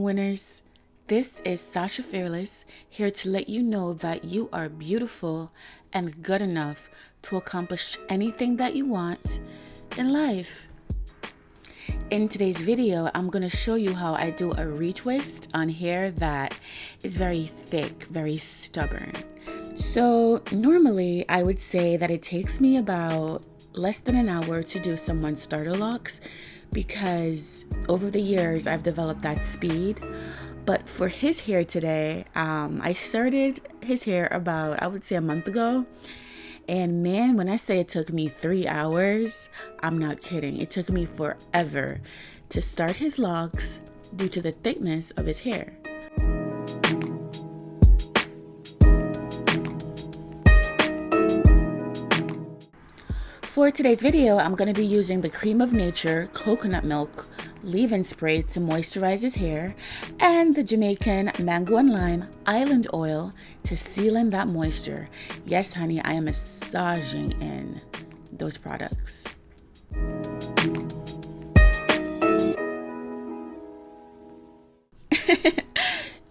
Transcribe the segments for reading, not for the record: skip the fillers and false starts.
winners. This is Sasha Fearless, here to let you know that you are beautiful and good enough to accomplish anything that you want in life. In today's video, I'm going to show you how I do a retwist on hair that is very thick, very stubborn. So normally I would say that it takes me about less than an hour to do someone's starter locks because over the years I've developed that speed. But for his hair today, I started his hair about, I would say, a month ago. And man, when I say it took me 3 hours, I'm not kidding. It took me forever to start his locks due to the thickness of his hair. For today's video, I'm going to be using the Cream of Nature coconut milk leave-in spray to moisturize his hair and the Jamaican mango and lime island oil to seal in that moisture. Yes, honey, I am massaging in those products.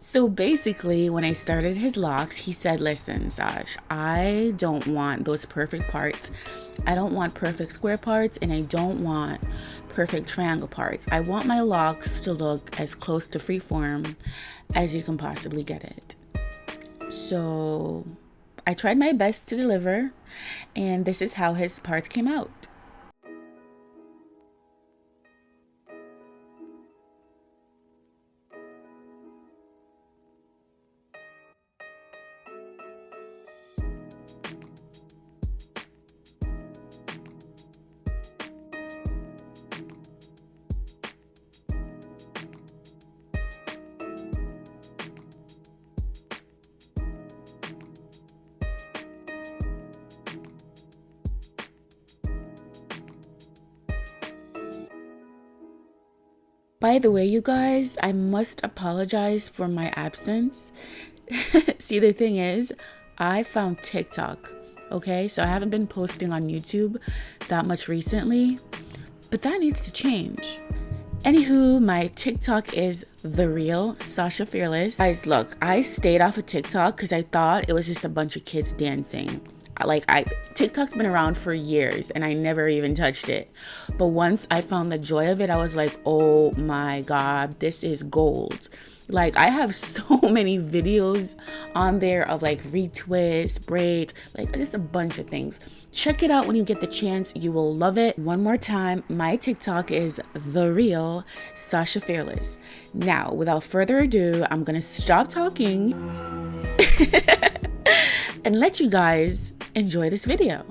So basically, when I started his locks, he said, listen, Sash, I don't want those perfect parts. I don't want perfect square parts, and I don't want perfect triangle parts. I want my locks to look as close to freeform as you can possibly get it. So I tried my best to deliver, and this is how his parts came out. By the way, you guys, I must apologize for my absence. See, the thing is, I found TikTok, okay? So I haven't been posting on YouTube that much recently, but that needs to change. Anywho, my TikTok is The Real Sasha Fearless. Guys, look, I stayed off of TikTok because I thought it was just a bunch of kids dancing. TikTok's been around for years and I never even touched it. But once I found the joy of it, I was like, oh my God, this is gold. Like, I have so many videos on there of like retwist, braids, like just a bunch of things. Check it out when you get the chance. You will love it. One more time, my TikTok is The Real Sasha Fearless. Now, without further ado, I'm gonna stop talking and let you guys enjoy this video.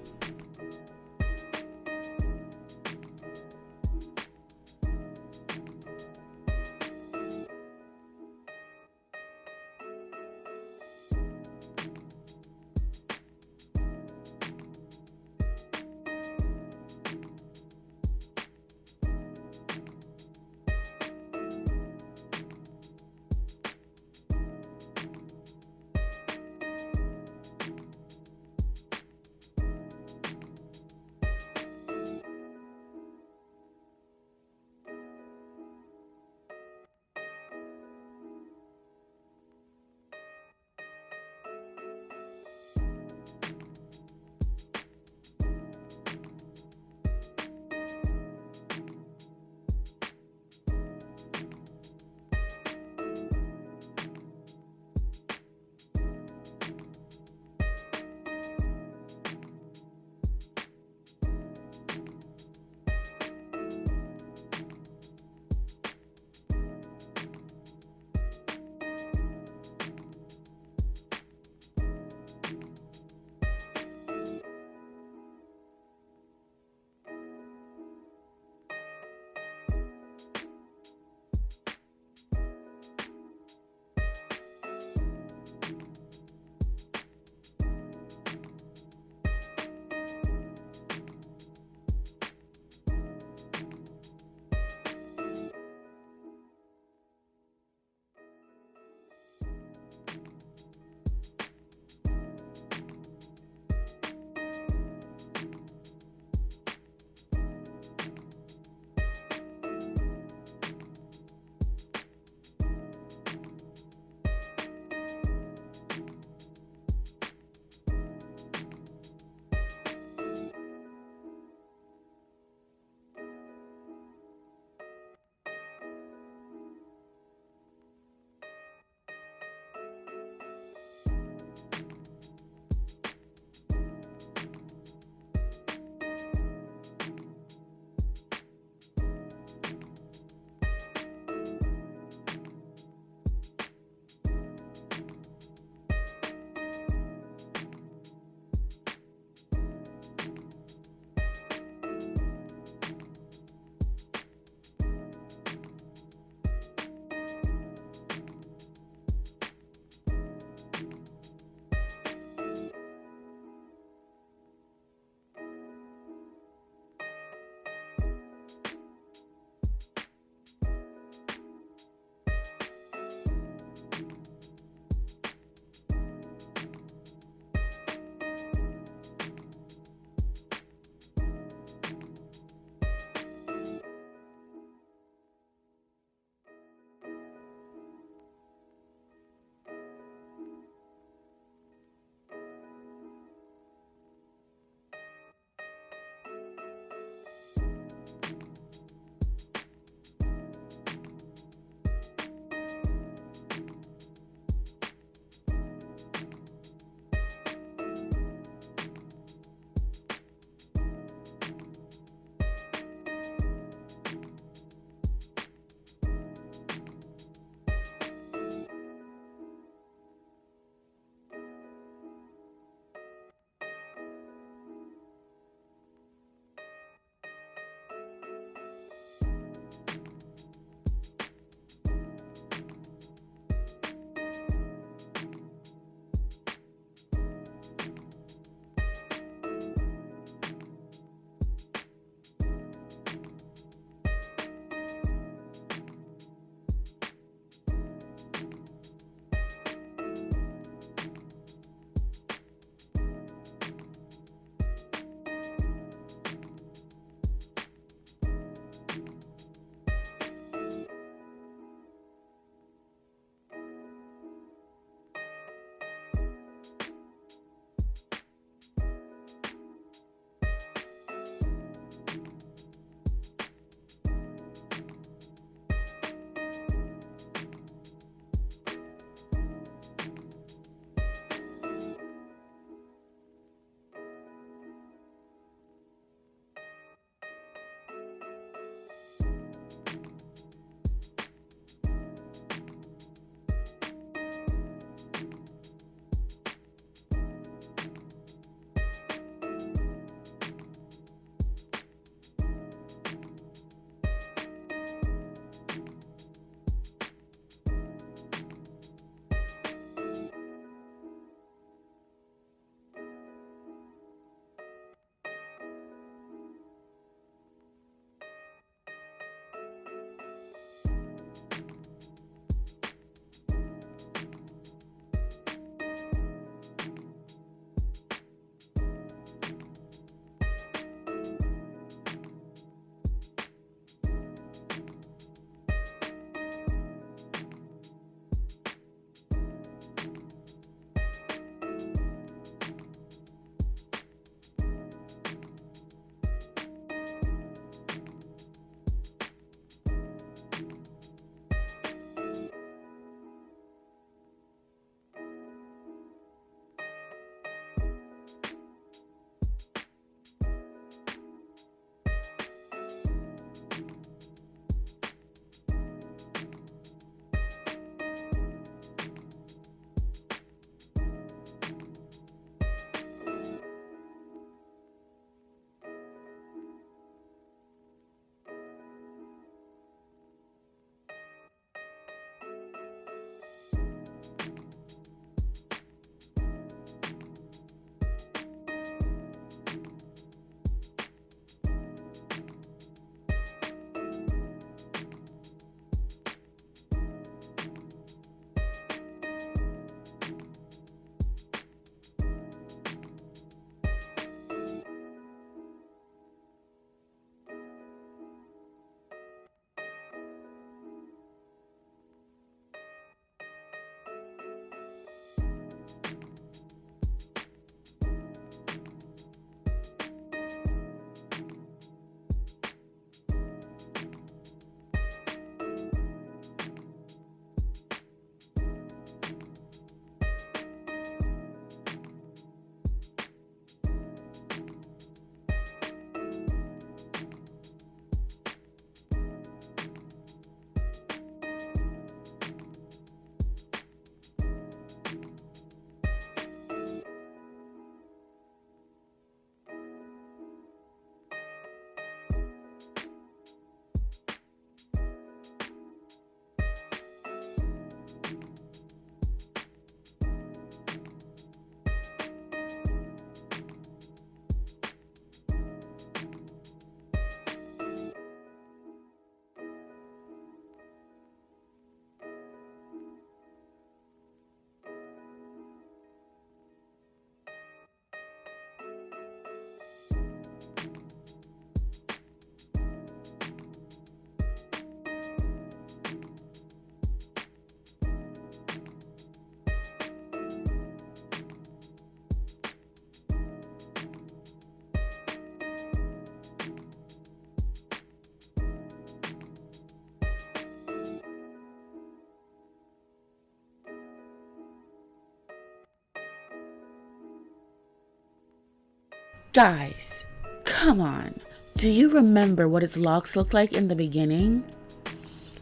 Guys, come on. Do you remember what its locks looked like in the beginning?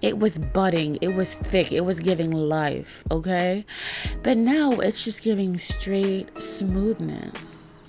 It was budding, it was thick, it was giving life, okay? But now it's just giving straight smoothness.